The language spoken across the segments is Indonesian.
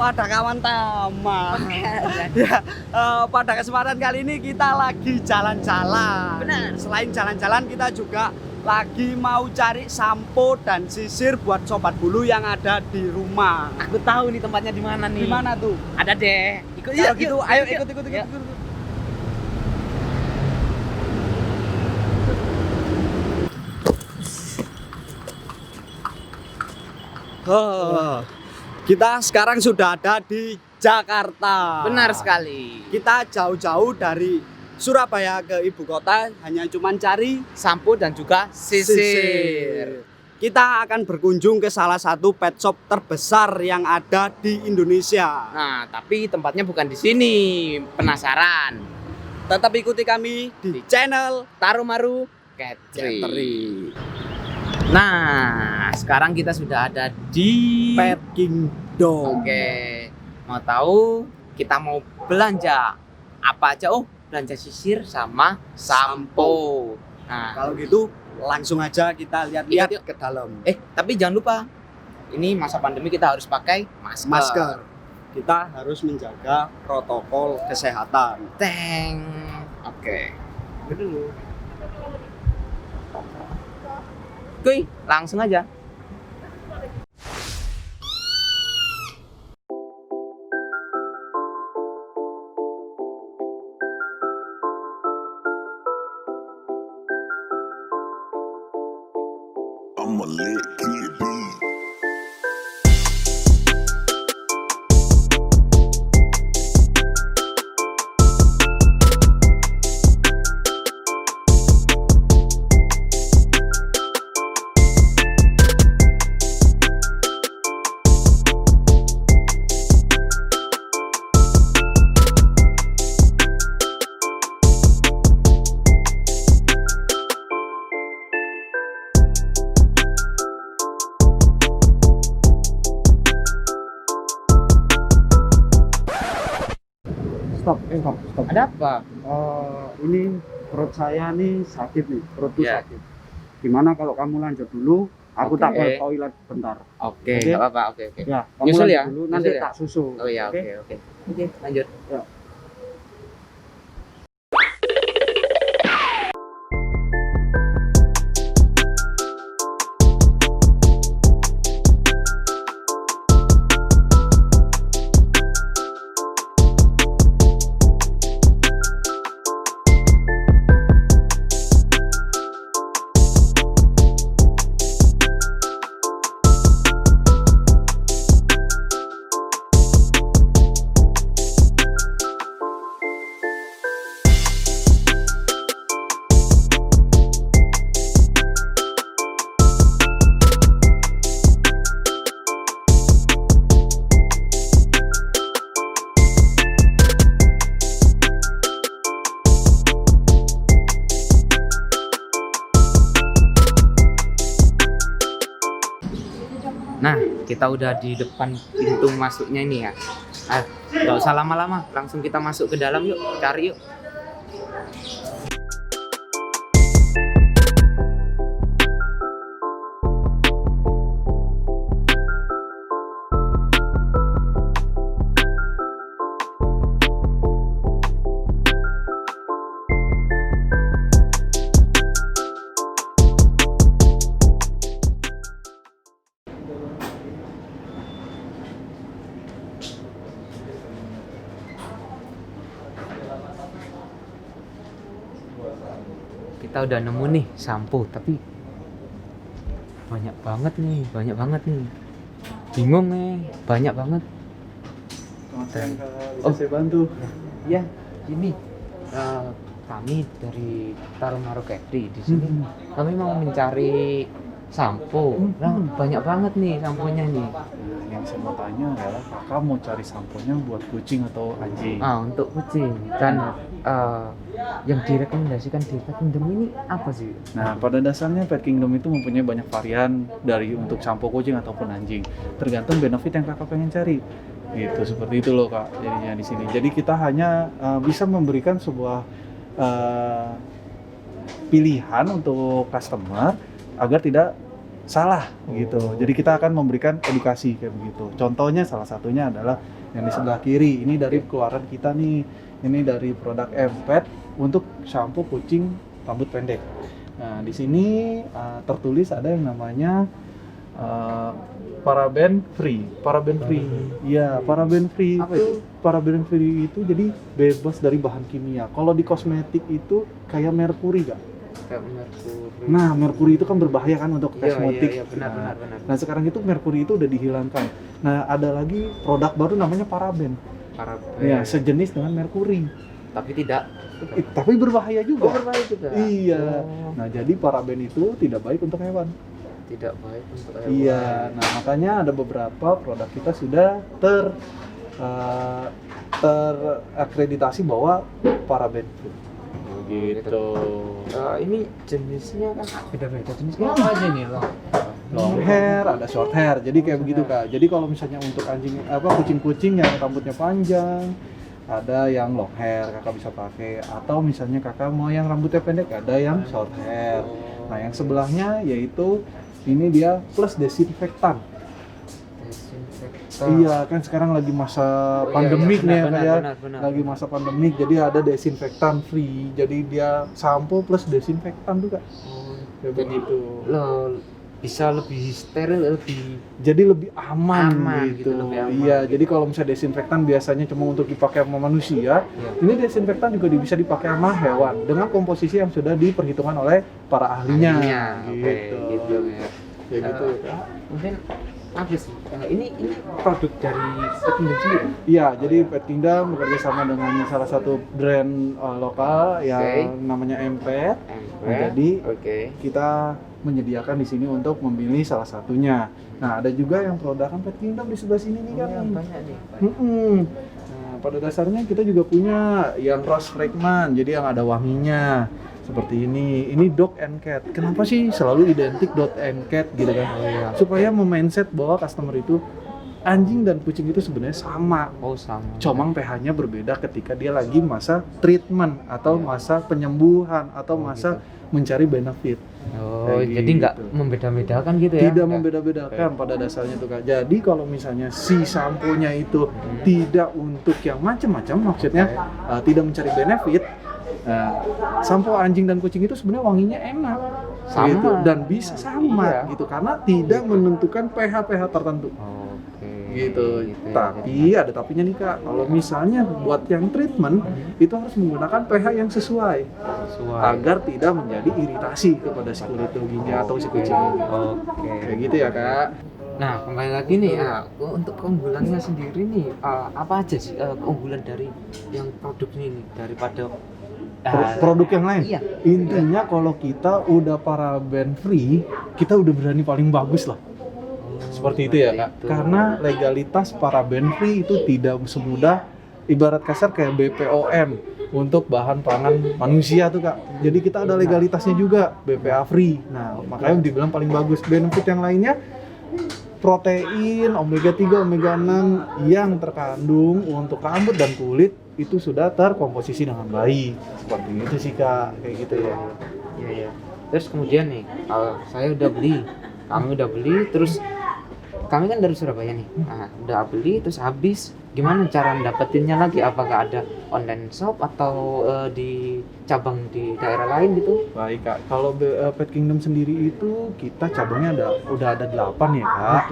ada kawan taman. Ya, pada kesempatan kali ini kita lagi jalan-jalan. Benar. Selain jalan-jalan kita juga lagi mau cari sampo dan sisir buat sobat bulu yang ada di rumah. Aku tahu nih tempatnya di mana nih. Di mana tuh? Ada deh. Ikut Kalau yuk, gitu, yuk, ayo yuk. ikut. Yuk. Oh, kita sekarang sudah ada di Jakarta. Benar sekali. Kita jauh-jauh dari Surabaya ke ibu kota hanya cuman cari Sampo dan juga sisir. Kita akan berkunjung ke salah satu pet shop terbesar yang ada di Indonesia. Nah, tapi tempatnya bukan di sini. Penasaran? Tetap ikuti kami di channel Tarumaru Catering. Catering Nah, sekarang kita sudah ada di Pet Kingdom. Oke. Mau tahu kita mau belanja apa aja? Oh, belanja sisir sama sampo. Nah, Kalau gitu langsung aja kita lihat-lihat Yuk. ke dalam. tapi jangan lupa. Ini masa pandemi kita harus pakai masker. Masker. Kita harus menjaga protokol kesehatan. Teng. Oke. Itu dulu. Kuy, langsung aja. I'm a lit kid, B. Stop. Ada apa? Ini perut saya nih sakit nih, perutku Ya. sakit. Gimana kalau kamu lanjut dulu? Aku Oke. tak ke toilet bentar. Oke, Oke. nggak apa-apa. Oke. Ya, kamu Nyusul lanjut ya? dulu, Nyusul nanti ya? tak susul. Oh iya, oke. Oke, lanjut. Nah, kita udah di depan pintu masuknya ini ya. Nggak usah lama-lama, langsung kita masuk ke dalam yuk, cari yuk. Kita udah nemu nih sampo, tapi banyak banget nih. Bingung nih, banyak banget. Oh, saya bantu. Ya, ini kami dari Tarumaru Catering di sini. Kami mau mencari sampo. Nah, banyak banget nih samponya nih. Yang saya mau tanya adalah kakak mau cari samponya buat kucing atau anjing? Untuk kucing. Dan yang direkomendasikan di Pet Kingdom ini apa sih? Nah, pada dasarnya Pet Kingdom itu mempunyai banyak varian dari untuk sampo kucing ataupun anjing. Tergantung benefit yang kakak pengen cari. Gitu, seperti itu loh kak. Jadinya di sini. Jadi kita hanya bisa memberikan sebuah pilihan untuk customer agar tidak salah gitu. Jadi kita akan memberikan edukasi kayak begitu. Contohnya salah satunya adalah yang di sebelah kiri. Ini dari keluaran kita nih. Ini dari produk Empet untuk shampoo kucing rambut pendek. Nah, di sini tertulis ada yang namanya paraben free. Paraben free. Iya, paraben free Apa itu paraben free itu jadi bebas dari bahan kimia. Kalau di kosmetik itu kayak merkuri gak? Kayak merkuri. Nah, merkuri itu kan berbahaya kan untuk kosmetik. Iya, benar. Nah, sekarang itu merkuri itu udah dihilangkan. Nah, ada lagi produk baru namanya paraben. Paraben. Ya, sejenis dengan merkuri. Tapi tidak. Tapi berbahaya juga. Berbahaya juga. Iya. Oh, Nah, jadi paraben itu tidak baik untuk hewan. tidak baik untuk hewan. Iya. Nah, makanya ada beberapa produk kita sudah terakreditasi bahwa paraben free. Gitu. Ini jenisnya kan beda-beda jenisnya apa aja nih Bang? Long hair, ada short hair. Jadi kayak begitu Kak. Jadi kalau misalnya untuk kucing-kucing yang rambutnya panjang, ada yang long hair Kakak bisa pakai, atau misalnya Kakak mau yang rambutnya pendek, ada yang short hair. Nah, yang sebelahnya yaitu ini dia plus desinfektan. Iya, kan sekarang lagi masa pandemik nih ya Kak ya. Benar. Lagi masa pandemik, jadi ada desinfektan free. Jadi dia sampo plus desinfektan tuh Kak. Kayak begitu. Lo bisa lebih steril, Jadi lebih aman gitu. lebih aman, Iya, gitu. jadi kalau misalnya desinfektan biasanya cuma untuk dipakai sama manusia, Iya. ini desinfektan juga bisa dipakai sama hewan dengan komposisi yang sudah diperhitungkan oleh para ahlinya. Oke, gitu ya. Kayak gitu ya. Mungkin apa sih? Ini produk dari Petindom sendiri. Iya, jadi Pet Kingdom bekerja sama dengan salah satu brand lokal yang namanya Empet. Nah, jadi kita menyediakan di sini untuk memilih salah satunya. Nah, ada juga yang produk kan Pet Kingdom di sebelah sini nih kan. Banyak nih. Nah, pada dasarnya kita juga punya yang Rose Fragrance, jadi yang ada wanginya. Seperti ini dog and cat. Kenapa sih selalu identik dog and cat gitu kan? Supaya memindset bahwa customer itu anjing dan kucing itu sebenarnya sama. Oh, sama. Cuma pH-nya berbeda ketika dia lagi masa treatment atau masa penyembuhan atau masa mencari benefit. Oh, Kayak jadi nggak gitu. membeda-bedakan gitu ya? Tidak membeda-bedakan pada dasarnya tuh Kak. Jadi kalau misalnya si sampo-nya itu tidak untuk yang macam-macam, maksudnya tidak mencari benefit. Nah, sampo anjing dan kucing itu sebenarnya wanginya enak, Sama. gitu. Dan bisa sama, Iya. gitu, karena tidak menentukan pH tertentu, Oke. gitu. Tapi ada tapinya nih Kak, kalau misalnya buat yang treatment itu harus menggunakan pH yang sesuai, agar tidak menjadi iritasi kepada si kulit doginya atau si kucing. Oke. Kayak gitu ya Kak. Nah, kembali lagi nih, untuk keunggulannya sendiri nih, apa aja sih keunggulan dari yang produk ini daripada Produk yang lain. Iya. Intinya kalau kita udah paraben free, kita udah berani paling bagus lah. Seperti itu ya Kak. Karena legalitas paraben free itu tidak semudah ibarat kasar kayak BPOM untuk bahan pangan manusia tuh Kak. Jadi kita ada legalitasnya juga, BPA free. Nah, makanya dibilang paling bagus. Benefit yang lainnya protein, omega 3, omega 6 yang terkandung untuk rambut dan kulit itu sudah terkomposisi dengan baik. Seperti itu sih Kak, kayak gitu ya. Iya. Terus kemudian nih, saya udah beli, kami udah beli, terus kami kan dari Surabaya nih. Nah, udah beli terus habis, gimana cara dapetinnya lagi? Apakah ada online shop atau di cabang di daerah lain gitu? Baik Kak, kalau Pet Kingdom sendiri itu kita cabangnya udah ada 8 ya Kak.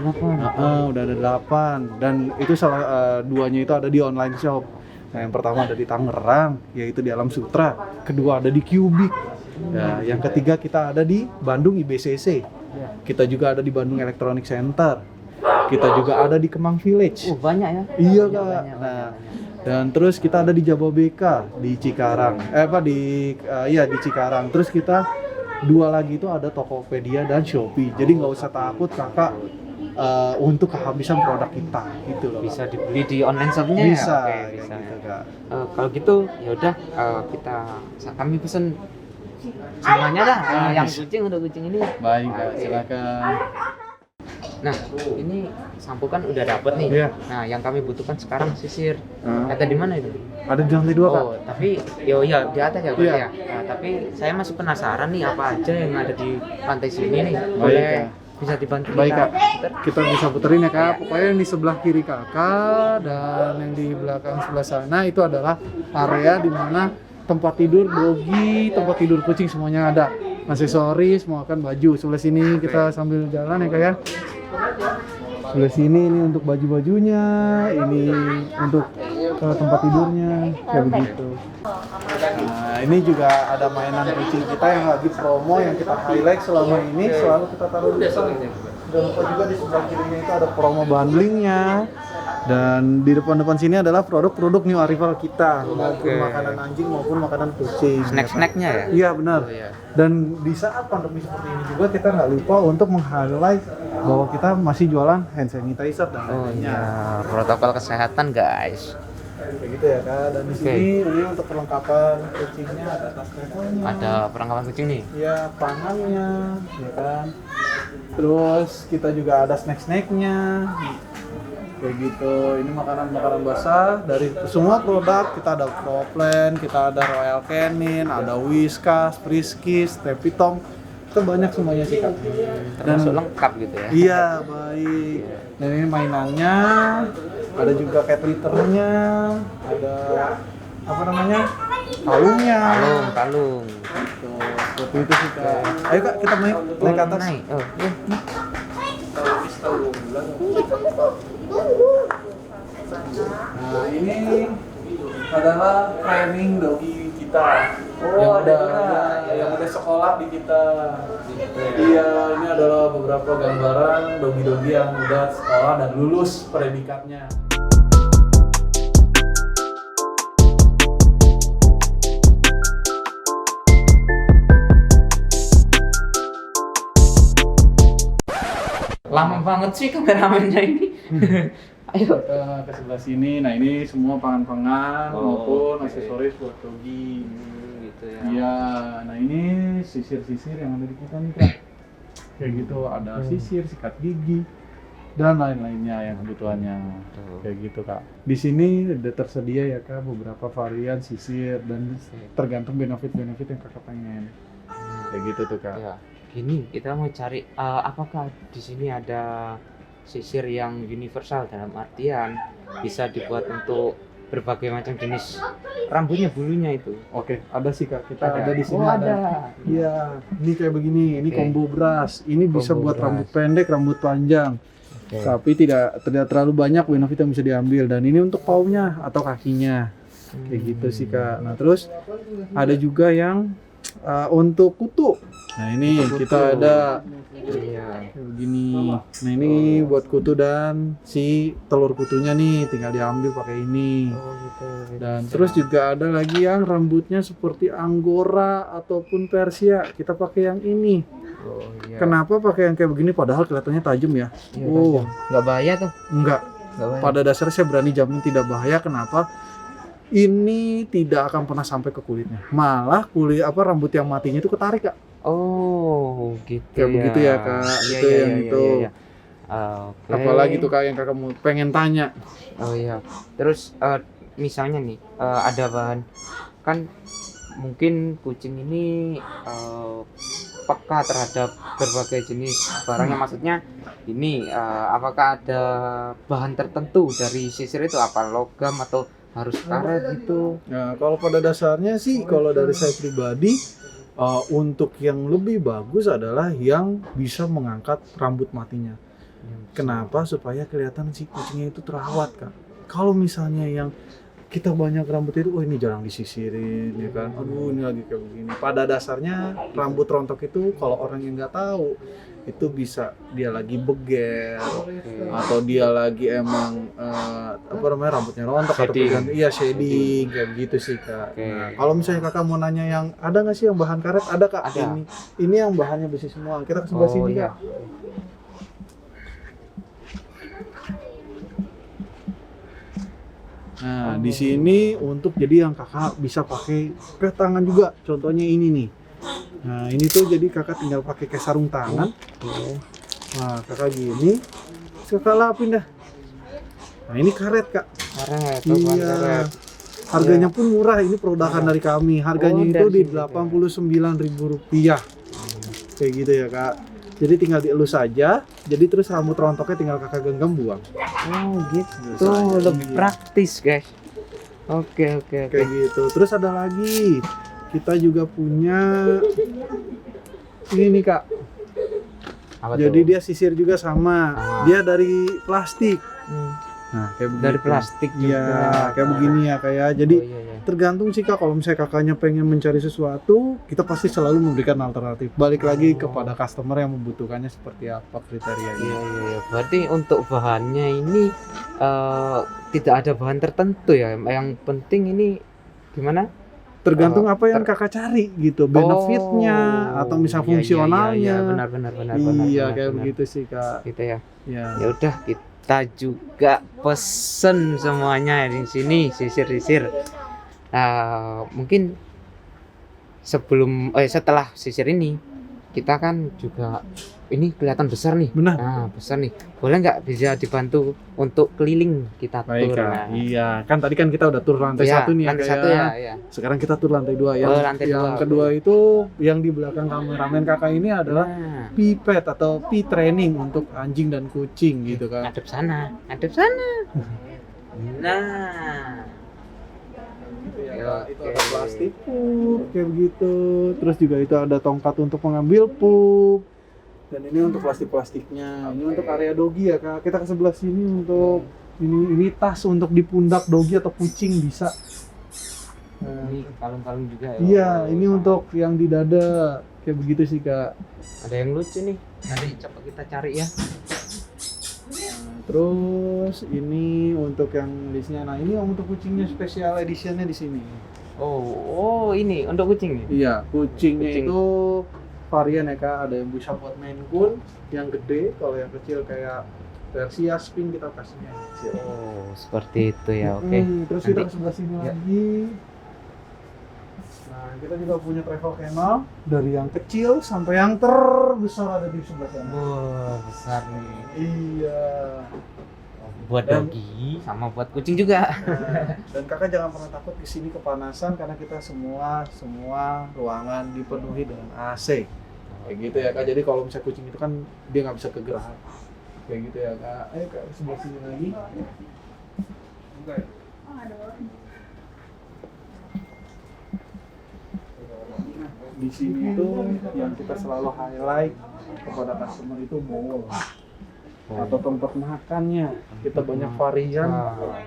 Udah ada 8 dan itu salah duanya itu ada di online shop. Nah, yang pertama ada di Tangerang, yaitu di Alam Sutra. Kedua ada di Cubic. Ya, yang ketiga kita ada di Bandung IBCC. Kita juga ada di Bandung Electronic Center. Kita juga ada di Kemang Village. Banyak ya? Iya Kak. Banyak. Dan terus kita ada di Jababeka di Cikarang. Di Cikarang. Terus kita dua lagi itu ada Tokopedia dan Shopee. Jadi nggak usah takut Kakak untuk kehabisan produk kita gitu loh. Bisa dibeli di online shopnya Bisa, ya? Oke, kayak bisa. gitu Kak. Kalau gitu ya udah kami pesen semuanya lah, yang kucing untuk kucing ini. Baik Kak, silakan. Nah, ini sampo kan udah dapet nih. Iya. Nah, yang kami butuhkan sekarang sisir. Kata di mana itu? Ada di lantai 2 Kak. Oh, tapi iya di atas ya berarti Iya. ya. Nah, tapi saya masih penasaran nih apa aja yang ada di lantai sini nih. Baik, Boleh ya. bisa dibantu Baik kita kak, kita bisa puterin ya kak. Pokoknya yang di sebelah kiri kakak dan yang di belakang sebelah sana itu adalah area di mana tempat tidur dogi, tempat tidur kucing semuanya ada. Aksesoris, mau kan baju. Sebelah sini kita sambil jalan ya kak ya. Sebelah sini ini untuk baju-bajunya, ini untuk tempat tidurnya, kayak begitu. Nah, ini juga ada mainan kucing kita yang lagi promo yang kita highlight selama ini, selalu kita taruh di sana. Dan lupa juga di sebelah kirinya itu ada promo bundlingnya. Dan di depan-depan sini adalah produk-produk new arrival kita, maupun makanan anjing maupun makanan kucing. snack-snacknya ya. Iya benar. Oh, iya. Dan di saat pandemi seperti ini juga kita nggak lupa untuk meng-highlight bahwa kita masih jualan hand sanitizer dan Oh lainnya. iya, protokol kesehatan guys. Kayak gitu ya kak. Dan di sini ini untuk perlengkapan kucingnya ada tas travelnya. Ada perlengkapan kucing nih. Iya, pangannya, ya kan. Terus kita juga ada snack-snacknya. Kayak gitu. Ini makanan-makanan basah dari semua produk. Kita ada Proplan, kita ada Royal Canin, ada Whiskas, Friskies, Tepitom. Itu banyak semuanya sih kak. Termasuk lengkap gitu ya. Iya, baik. Dan ini mainannya, ada juga cat litternya, ada apa namanya? Kalungnya. Kalung. Tuh, seperti itu sih kak. Ayo kak, kita naik ke atas. Naik. Oh, iya. Nah, ini adalah training dogi kita. Yang udah sekolah di kita. Iya, ini adalah beberapa gambaran dogi-dogi yang udah sekolah dan lulus predikatnya. Lama banget sih kameramennya ini. Ayo. Kita ke sebelah sini. Nah, ini semua pangan-pangan maupun aksesoris buat dogi. Gitu ya. Iya, nah ini sisir-sisir yang ada di kita nih kak. Kayak gitu, ada sisir, sikat gigi, dan lain-lainnya yang kebutuhannya. Kayak gitu kak. Di sini ada tersedia ya kak beberapa varian sisir dan tergantung benefit-benefit yang kakak pengen. Kayak gitu tuh kak. Ya. Gini, kita mau cari apakah di sini ada sisir yang universal dalam artian bisa dibuat untuk berbagai macam jenis rambutnya, bulunya itu. Oke, ada sih kak. Kita ada di sini. Oh, ada. Iya, ini kayak begini. Ini combo brush. Ini bisa Combo buat brush. rambut pendek, rambut panjang. Tapi tidak terlalu banyak benefit yang bisa diambil. Dan ini untuk paunya atau kakinya. Kayak gitu sih kak. Nah terus ada juga yang untuk kutu. Nah ini kita ada kayak begini. Nah ini buat kutu dan si telur kutunya nih tinggal diambil pakai ini. Dan terus juga ada lagi yang rambutnya seperti Angora ataupun Persia. Kita pakai yang ini. Kenapa pakai yang kayak begini padahal kelihatannya tajam ya? Iya, nggak bahaya tuh. Enggak. Pada dasarnya saya berani jamin tidak bahaya. Kenapa? Ini tidak akan pernah sampai ke kulitnya. Malah rambut yang matinya itu ketarik kak. Oh, gitu. Kayak begitu ya kak. Itu yang itu. Oke. Apalagi tuh kak yang kakak pengen tanya. Oh iya. Terus misalnya nih ada bahan, kan mungkin kucing ini peka terhadap berbagai jenis barangnya. Maksudnya ini apakah ada bahan tertentu dari sisir itu, apa logam atau harus karet gitu? Nah kalau pada dasarnya sih kalau dari saya pribadi untuk yang lebih bagus adalah yang bisa mengangkat rambut matinya. Kenapa? Supaya kelihatan si kucingnya itu terawat kak. Kalau misalnya yang kita banyak rambut itu, oh ini jarang disisirin ya kan, aduh ini lagi kayak begini. Pada dasarnya rambut rontok itu kalau orang yang nggak tahu itu bisa dia lagi beger atau dia lagi emang rambutnya rontok atau shading kayak gitu sih kak. Nah, kalau misalnya kakak mau nanya yang ada nggak sih yang bahan karet, ada kak. Ada. Ini yang bahannya besi semua. Kita ke sebelah sini kak. Nah, di sini untuk jadi yang kakak bisa pakai ke tangan juga. Contohnya ini nih. Nah, ini tuh jadi kakak tinggal pakai kayak sarung tangan. Nah, kakak gini, kakak lapin dah. Nah, ini karet kak. Karet. Iya. Harganya pun murah. Ini produkan dari kami. Harganya itu di Rp89.000. Kayak gitu ya kak. Jadi tinggal dielus saja. Jadi terus rambut rontoknya tinggal kakak genggam buang. Oh gitu, Selesai. lebih praktis guys. Oke. Kayak gitu. Terus ada lagi, kita juga punya ini nih kak. Apa Jadi tuh? dia sisir juga sama. Dia dari plastik. Nah, kayak begitu. Dari plastik juga. Iya, kayak begini ya kayak. Jadi Oh, iya. tergantung sih kak, kalau misalnya kakaknya pengen mencari sesuatu, kita pasti selalu memberikan alternatif. Balik lagi kepada customer yang membutuhkannya seperti apa kriterianya. Iya. Berarti untuk bahannya ini tidak ada bahan tertentu ya. Yang penting ini gimana? Tergantung apa yang kakak cari gitu, benefitnya atau misal fungsionalnya. Iya, benar. Iya, kayak benar. begitu sih kak. Gitu ya. Ya. Ya udah, kita juga pesen semuanya di sini, sisir. Mungkin setelah sisir ini kita kan juga ini kelihatan besar nih. Benar. Nah, besar nih. Boleh nggak bisa dibantu untuk keliling kita Baik tur? kak. Nah. Iya, kan tadi kan kita udah tur lantai Iya, 1 nih lantai ya. satu Kak, ya, iya. Sekarang kita tur lantai 2 ya. Oh, lantai yang dua, kedua itu yang di belakang kameramen kakak ini adalah Nah, pipet atau pee training untuk anjing dan kucing gitu kan. ngadep sana. Nah. Itu ada plastik pup kayak begitu. Terus juga itu ada tongkat untuk mengambil pup. Dan ini untuk plastiknya. Ini untuk area doggy ya kak. Kita ke sebelah sini untuk ini tas untuk di pundak doggy atau kucing bisa. Ini kalung-kalung juga ya. Iya, ini untuk yang di dada kayak begitu sih kak. Ada yang lucu nih. Nanti coba kita cari ya. Terus ini untuk yang listnya. Nah ini yang untuk kucingnya special editionnya di sini. Oh, ini untuk kucing nih. Iya, kucingnya Kucing. itu varian ya kak. Ada yang bisa buat Maine Coon, yang gede. Kalau yang kecil kayak Persia Sphinx kita kasihnya yang kecil. Oh, seperti itu ya. Oke. Terus kita Nanti- ke sebelah sini Ya. lagi. Nah kita juga punya travel kennel dari yang kecil sampai yang terbesar ada di sebelah sana. Wah, besar nih. Iya. Buat Dan- doggy sama buat kucing juga. Dan kakak jangan pernah takut di sini kepanasan karena kita semua ruangan dipenuhi dengan AC. Kayak gitu ya kak. Jadi kalau misalnya kucing itu kan dia nggak bisa kegerahan. Kayak gitu ya kak. Ayo kak sebelah sini lagi. Di sini tuh yang kita selalu highlight kepada customer itu bowl atau tempat makannya. Kita banyak varian,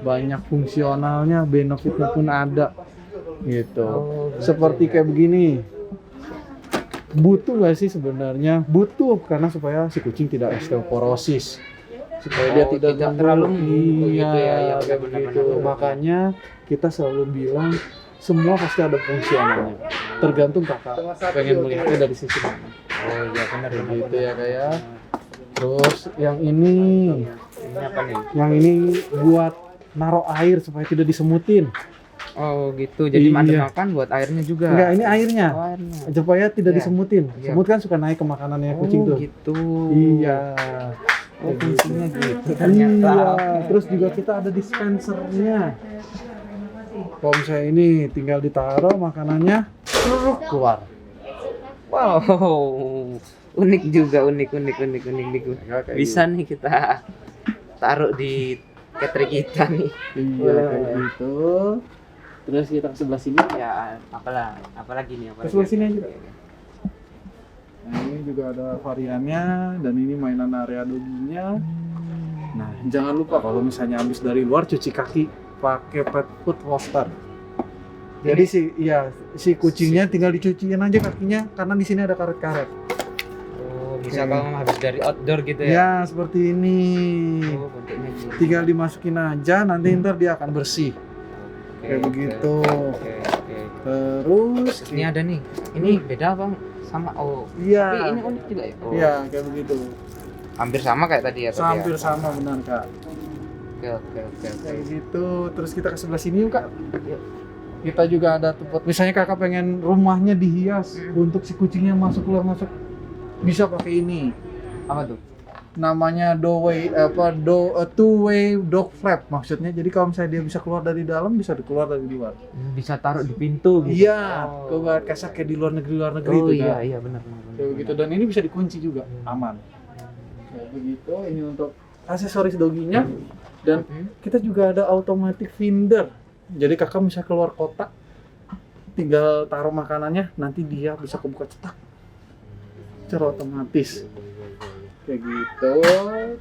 banyak fungsionalnya, benefitnya pun ada gitu. Seperti kayak begini. Butuh nggak sih sebenarnya? Butuh karena supaya si kucing tidak osteoporosis, supaya dia tidak terlalu iya, gitu ya, ya, kayak benar-benar. begitu. Makanya kita selalu bilang semua pasti ada fungsionalnya. Tergantung kakak pengen melihatnya dari sisi mana. Oh iya benar ya. Gitu ya kayak. Terus yang ini Ini apa nih? yang ini buat naruh air supaya tidak disemutin. Oh gitu. Jadi Iya. makan buat airnya juga. Enggak, ini airnya. Oh, airnya. Supaya tidak Iya. disemutin. Iya. Semut kan suka naik ke makanannya kucing tuh. Gitu. Iya. Oh fungsinya gitu Iya. ternyata. Terus juga kita ada dispensernya. Kalau misalnya ini tinggal ditaruh makanannya, keluar. Wow. Unik juga, unik. Bisa nih kita taruh di catering kita nih. Iya kayak gitu. Terus kita ke sebelah sini. Ya, apalagi nih, Ke sebelah sini aja. Nah ini juga ada variannya dan ini mainan area doggy-nya. Nah jangan lupa kalau misalnya habis dari luar cuci kaki pakai pet food holster. Jadi si kucingnya tinggal dicuciin aja kakinya karena di sini ada karet-karet. Oh, bisa Oke. kalau habis dari outdoor gitu ya. Ya seperti ini. Oh, bentuknya gitu. Tinggal dimasukin aja nanti ntar dia akan bersih. Kayak begitu. Oke. Terus Ini ada nih. Ini beda Bang sama Tapi iya. ini unik juga ya. Oh. Iya kayak begitu. Hampir sama kayak tadi ya. Hampir sama benar kak. Oke. Kayak gitu. Terus kita ke sebelah sini yuk kak. Yuk. Kita juga ada tempat. Misalnya kakak pengen rumahnya dihias untuk si kucingnya masuk keluar masuk, bisa pakai ini. Apa tuh? namanya two way dog flap maksudnya. Jadi kalau misalnya dia bisa keluar dari dalam, bisa keluar dari luar. Bisa taruh di pintu gitu. Iya, keluar kayak di luar negeri Oh itu iya kan. iya benar. Kayak begitu, dan ini bisa dikunci juga, aman. Kayak begitu. Ini untuk aksesoris doginya. Dan kita juga ada automatic finder. Jadi kakak bisa keluar kota, tinggal taruh makanannya, nanti dia bisa kebuka cetak secara otomatis. Kayak gitu.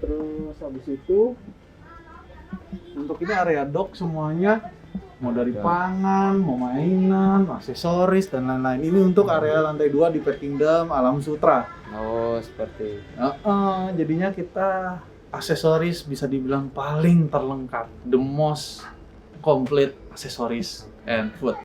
Terus habis itu untuk ini area dock semuanya, mau dari pangan, mau mainan, aksesoris dan lain-lain. Ini untuk area lantai 2 di Pet Kingdom Alam Sutra. Oh seperti. Jadinya kita aksesoris bisa dibilang paling terlengkap, the most complete aksesoris and food.